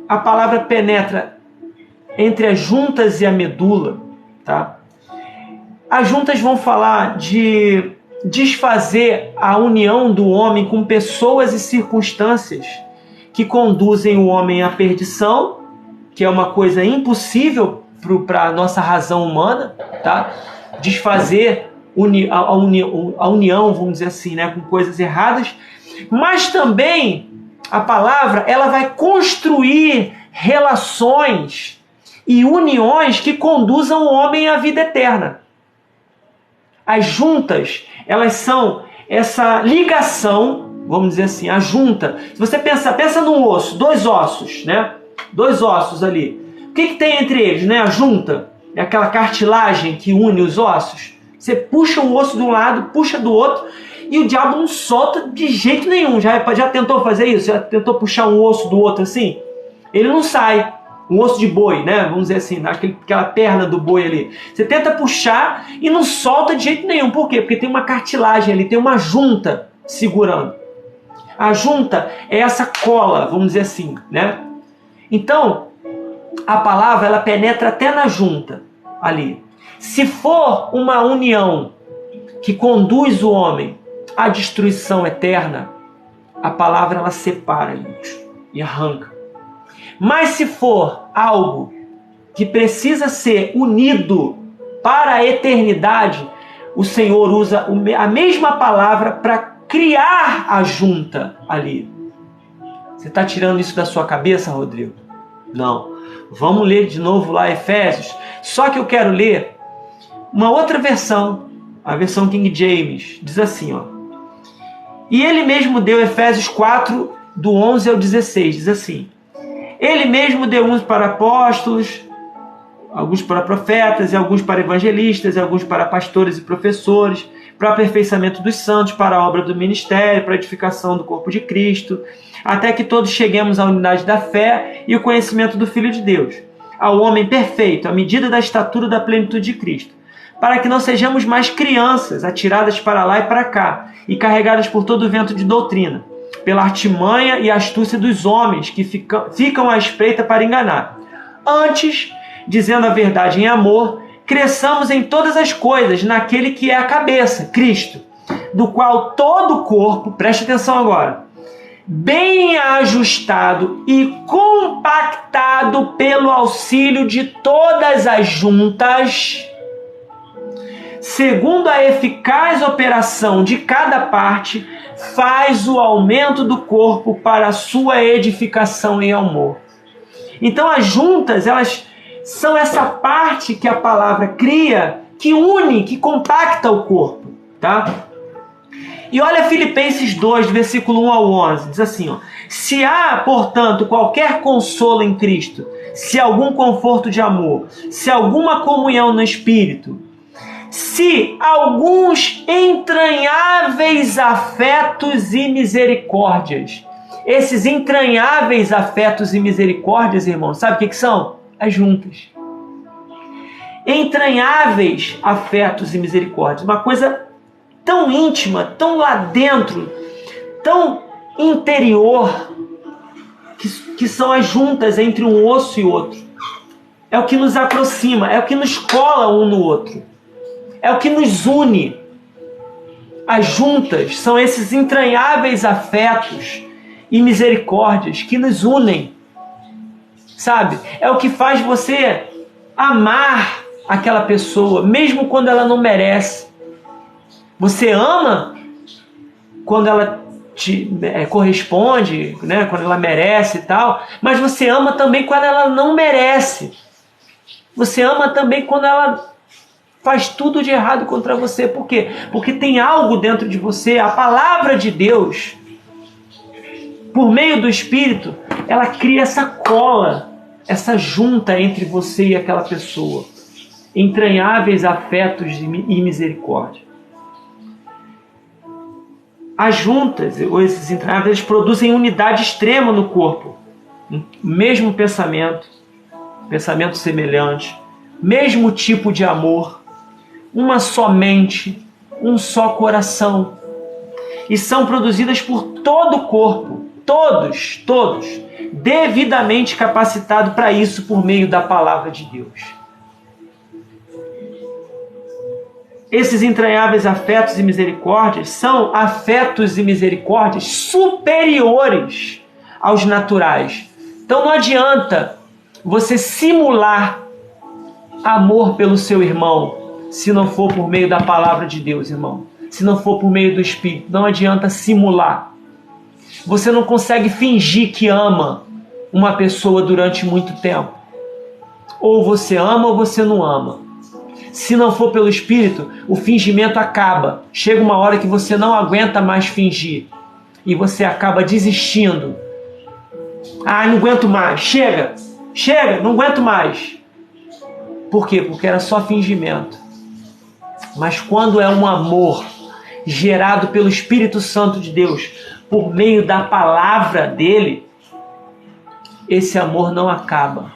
a palavra penetra entre as juntas e a medula, tá? As juntas vão falar de desfazer a união do homem com pessoas e circunstâncias que conduzem o homem à perdição, que é uma coisa impossível para a nossa razão humana, tá? Desfazer a união, vamos dizer assim, né, com coisas erradas, mas também a palavra ela vai construir relações e uniões que conduzam o homem à vida eterna. As juntas, elas são essa ligação, vamos dizer assim, a junta. Se você pensa num osso, dois ossos, né? Dois ossos ali. O que tem entre eles, né? A junta é aquela cartilagem que une os ossos. Você puxa o osso de um lado, puxa do outro, e o diabo não solta de jeito nenhum. Já tentou fazer isso? Já tentou puxar um osso do outro assim? Ele não sai. Um osso de boi, né? Vamos dizer assim, aquela perna do boi ali. Você tenta puxar e não solta de jeito nenhum. Por quê? Porque tem uma cartilagem ali, tem uma junta segurando. A junta é essa cola, vamos dizer assim, né? Então, a palavra ela penetra até na junta ali. Se for uma união que conduz o homem à destruição eterna, a palavra ela separa e arranca. Mas se for algo que precisa ser unido para a eternidade, o Senhor usa a mesma palavra para criar a junta ali. Você está tirando isso da sua cabeça, Rodrigo? Não. Vamos ler de novo lá Efésios. Só que eu quero ler uma outra versão, a versão King James. Diz assim, ó. E ele mesmo deu, Efésios 4, do 11 ao 16, diz assim. Ele mesmo deu uns para apóstolos, alguns para profetas, e alguns para evangelistas, e alguns para pastores e professores, para o aperfeiçoamento dos santos, para a obra do ministério, para a edificação do corpo de Cristo, até que todos cheguemos à unidade da fé e o conhecimento do Filho de Deus, ao homem perfeito, à medida da estatura da plenitude de Cristo, para que não sejamos mais crianças, atiradas para lá e para cá, e carregadas por todo o vento de doutrina, pela artimanha e astúcia dos homens que ficam à espreita para enganar. Antes, dizendo a verdade em amor, cresçamos em todas as coisas naquele que é a cabeça, Cristo, do qual todo o corpo, preste atenção agora, bem ajustado e compactado pelo auxílio de todas as juntas, segundo a eficaz operação de cada parte, faz o aumento do corpo para a sua edificação em amor. Então as juntas, elas são essa parte que a palavra cria, que une, que compacta o corpo, tá? E olha Filipenses 2, versículo 1 ao 11, diz assim, ó, se há, portanto, qualquer consolo em Cristo, se algum conforto de amor, se alguma comunhão no Espírito, se alguns entranháveis afetos e misericórdias. Esses entranháveis afetos e misericórdias, irmãos, sabe o que são? As juntas. Entranháveis afetos e misericórdias. Uma coisa tão íntima, tão lá dentro, tão interior, que são as juntas entre um osso e outro. É o que nos aproxima, é o que nos cola um no outro. É o que nos une. As juntas são esses entranháveis afetos e misericórdias que nos unem. Sabe? É o que faz você amar aquela pessoa, mesmo quando ela não merece. Você ama quando ela te corresponde, né? Quando ela merece e tal, mas você ama também quando ela não merece. Você ama também quando ela faz tudo de errado contra você. Por quê? Porque tem algo dentro de você, a palavra de Deus, por meio do Espírito, ela cria essa cola, essa junta entre você e aquela pessoa. Entranháveis afetos e misericórdia. As juntas, ou esses entranháveis, produzem unidade extrema no corpo. Mesmo pensamento semelhante, mesmo tipo de amor, uma só mente, um só coração. E são produzidas por todo o corpo, todos, devidamente capacitados para isso por meio da palavra de Deus. Esses entranháveis afetos e misericórdias são afetos e misericórdias superiores aos naturais. Então não adianta você simular amor pelo seu irmão se não for por meio da palavra de Deus, irmão. Se não for por meio do Espírito, não adianta simular. Você não consegue fingir que ama uma pessoa durante muito tempo. Ou você ama ou você não ama. Se não for pelo Espírito, o fingimento acaba. Chega uma hora que você não aguenta mais fingir. E você acaba desistindo. Ah, não aguento mais. Chega, não aguento mais. Por quê? Porque era só fingimento. Mas quando é um amor gerado pelo Espírito Santo de Deus, por meio da palavra dele, esse amor não acaba.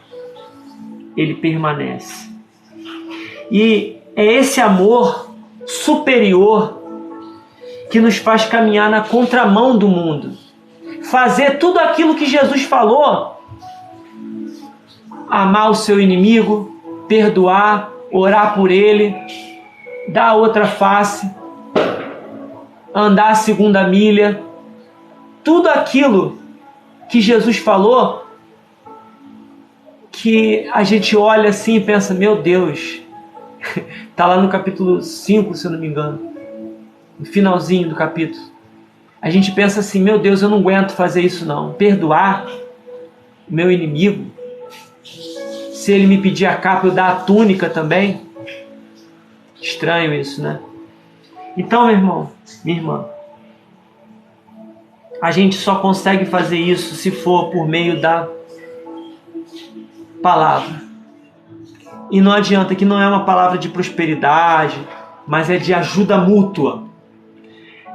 Ele permanece. E é esse amor superior que nos faz caminhar na contramão do mundo. Fazer tudo aquilo que Jesus falou. Amar o seu inimigo, perdoar, orar por ele, dar a outra face, andar a segunda milha. Tudo aquilo que Jesus falou, que a gente olha assim e pensa, meu Deus, está lá no capítulo 5, se eu não me engano, no finalzinho do capítulo. A gente pensa assim, meu Deus, eu não aguento fazer isso não. Perdoar o meu inimigo, se ele me pedir a capa, eu dar a túnica também. Estranho isso, né? Então, meu irmão, minha irmã, a gente só consegue fazer isso se for por meio da palavra. E não adianta, que não é uma palavra de prosperidade, mas é de ajuda mútua.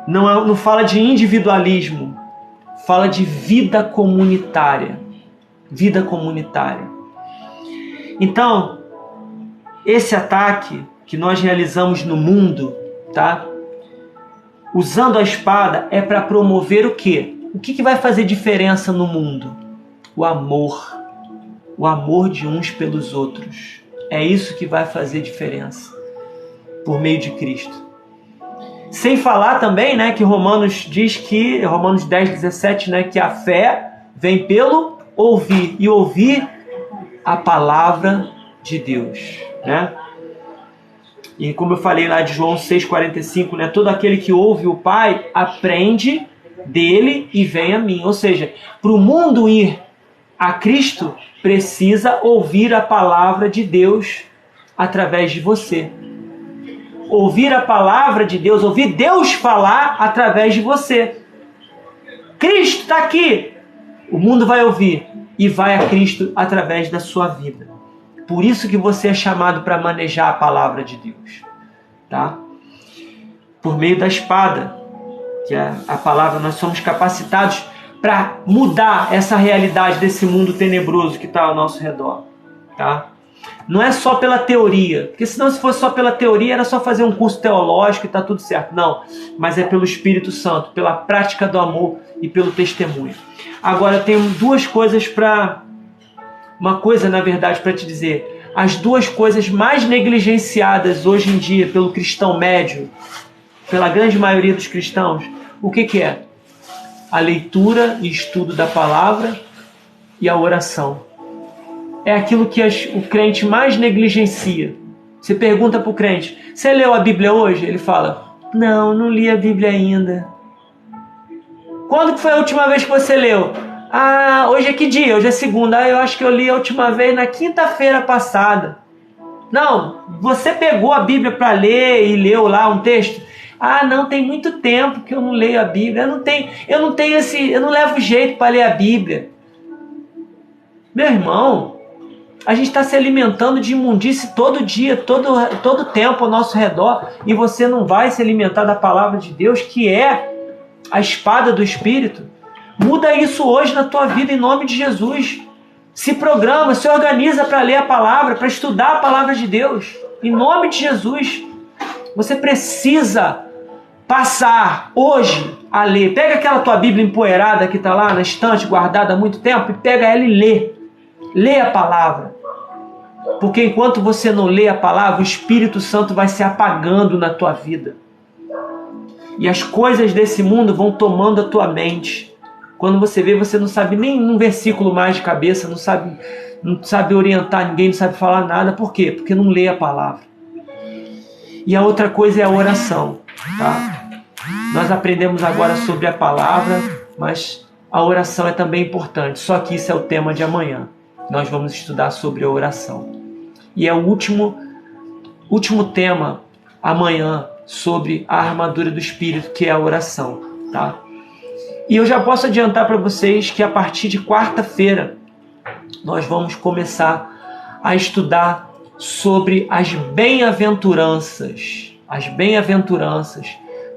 Não fala de individualismo, fala de vida comunitária. Vida comunitária. Então, esse ataque que nós realizamos no mundo, tá? Usando a espada, é para promover o quê? O que vai fazer diferença no mundo? O amor. O amor de uns pelos outros. É isso que vai fazer diferença por meio de Cristo. Sem falar também, né, que Romanos diz que, Romanos 10:17, né, que a fé vem pelo ouvir, e ouvir a palavra de Deus, né? E como eu falei lá de João 6,45, né, todo aquele que ouve o Pai aprende dele e vem a mim. Ou seja, para o mundo ir a Cristo, precisa ouvir a palavra de Deus através de você. Ouvir a palavra de Deus, ouvir Deus falar através de você. Cristo está aqui. O mundo vai ouvir e vai a Cristo através da sua vida. Por isso que você é chamado para manejar a palavra de Deus. Tá? Por meio da espada, que é a palavra, nós somos capacitados para mudar essa realidade desse mundo tenebroso que está ao nosso redor. Tá? Não é só pela teoria, porque senão se fosse só pela teoria era só fazer um curso teológico e está tudo certo. Não, mas é pelo Espírito Santo, pela prática do amor e pelo testemunho. Agora eu tenho uma coisa na verdade para te dizer. As duas coisas mais negligenciadas hoje em dia pelo cristão médio, pela grande maioria dos cristãos, o que é? A leitura e estudo da palavra e a oração. É aquilo que o crente mais negligencia. Você pergunta para o crente, você leu a Bíblia hoje? Ele fala, não li a Bíblia ainda. Quando que foi a última vez que você leu? Ah, hoje é que dia? Hoje é segunda. Ah, eu acho que eu li a última vez na quinta-feira passada. Não, você pegou a Bíblia para ler e leu lá um texto? Ah, não, tem muito tempo que eu não leio a Bíblia. Eu não levo jeito para ler a Bíblia. Meu irmão, a gente está se alimentando de imundície todo dia, todo tempo ao nosso redor, e você não vai se alimentar da palavra de Deus, que é a espada do Espírito. Muda isso hoje na tua vida, em nome de Jesus. Se programa, se organiza para ler a palavra, para estudar a palavra de Deus. Em nome de Jesus. Você precisa passar hoje a ler. Pega aquela tua Bíblia empoeirada que está lá na estante, guardada há muito tempo, e pega ela e lê. Lê a palavra. Porque enquanto você não lê a palavra, o Espírito Santo vai se apagando na tua vida. E as coisas desse mundo vão tomando a tua mente. Quando você vê, você não sabe nem um versículo mais de cabeça, não sabe orientar ninguém, não sabe falar nada. Por quê? Porque não lê a palavra. E a outra coisa é a oração, tá? Nós aprendemos agora sobre a palavra, mas a oração é também importante. Só que isso é o tema de amanhã. Nós vamos estudar sobre a oração. E é o último tema amanhã sobre a armadura do Espírito, que é a oração, tá? E eu já posso adiantar para vocês que a partir de quarta-feira nós vamos começar a estudar sobre as bem-aventuranças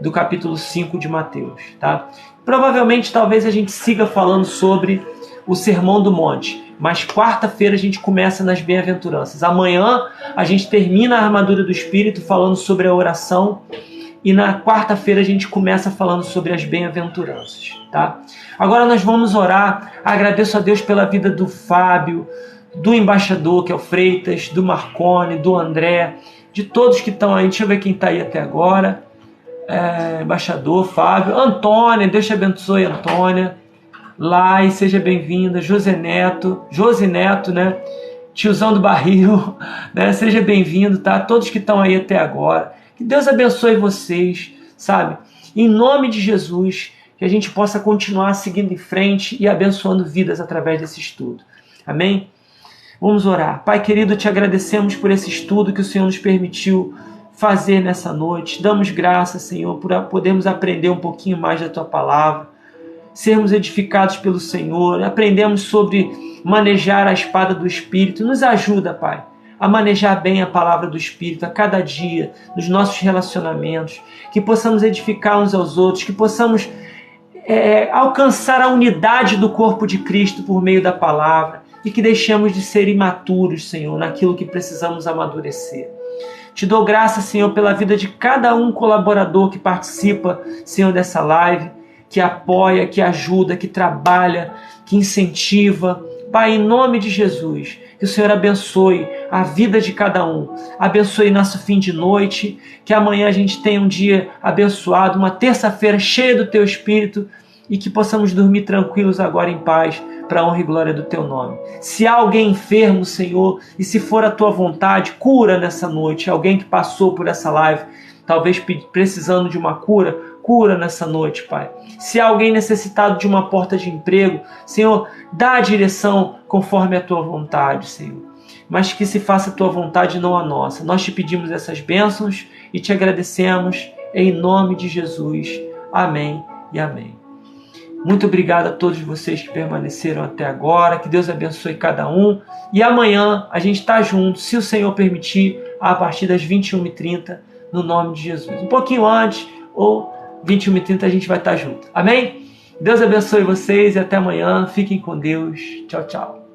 do capítulo 5 de Mateus, tá? Provavelmente, talvez a gente siga falando sobre o Sermão do Monte, mas quarta-feira a gente começa nas bem-aventuranças. Amanhã a gente termina a armadura do Espírito falando sobre a oração e na quarta-feira a gente começa falando sobre as bem-aventuranças, tá? Agora nós vamos orar. Agradeço a Deus pela vida do Fábio, do embaixador, que é o Freitas, do Marcone, do André, de todos que estão aí. Deixa eu ver quem está aí até agora. Embaixador, Fábio, Antônia, Deus te abençoe, Antônia. Lai, seja bem-vinda. Josi Neto, né? Tiozão do Barril, né? Seja bem-vindo, tá? Todos que estão aí até agora. Que Deus abençoe vocês, sabe? Em nome de Jesus, que a gente possa continuar seguindo em frente e abençoando vidas através desse estudo. Amém? Vamos orar. Pai querido, te agradecemos por esse estudo que o Senhor nos permitiu fazer nessa noite. Damos graças, Senhor, por podermos aprender um pouquinho mais da Tua Palavra, sermos edificados pelo Senhor, aprendemos sobre manejar a espada do Espírito. Nos ajuda, Pai, a manejar bem a palavra do Espírito a cada dia, nos nossos relacionamentos, que possamos edificar uns aos outros, que possamos alcançar a unidade do corpo de Cristo por meio da palavra e que deixemos de ser imaturos, Senhor, naquilo que precisamos amadurecer. Te dou graça, Senhor, pela vida de cada um colaborador que participa, Senhor, dessa live, que apoia, que ajuda, que trabalha, que incentiva. Pai, em nome de Jesus, que o Senhor abençoe a vida de cada um, abençoe nosso fim de noite, que amanhã a gente tenha um dia abençoado, uma terça-feira cheia do Teu Espírito e que possamos dormir tranquilos agora em paz, para a honra e glória do Teu nome. Se há alguém enfermo, Senhor, e se for a Tua vontade, cura nessa noite. Alguém que passou por essa live, talvez precisando de uma cura, cura nessa noite, Pai. Se há alguém necessitado de uma porta de emprego, Senhor, dá a direção conforme a Tua vontade, Senhor. Mas que se faça a Tua vontade, não a nossa. Nós te pedimos essas bênçãos e te agradecemos em nome de Jesus. Amém e amém. Muito obrigado a todos vocês que permaneceram até agora. Que Deus abençoe cada um. E amanhã a gente está junto, se o Senhor permitir, a partir das 21h30, no nome de Jesus. Um pouquinho antes, ou 21h30 a gente vai estar junto. Amém? Deus abençoe vocês e até amanhã. Fiquem com Deus. Tchau, tchau.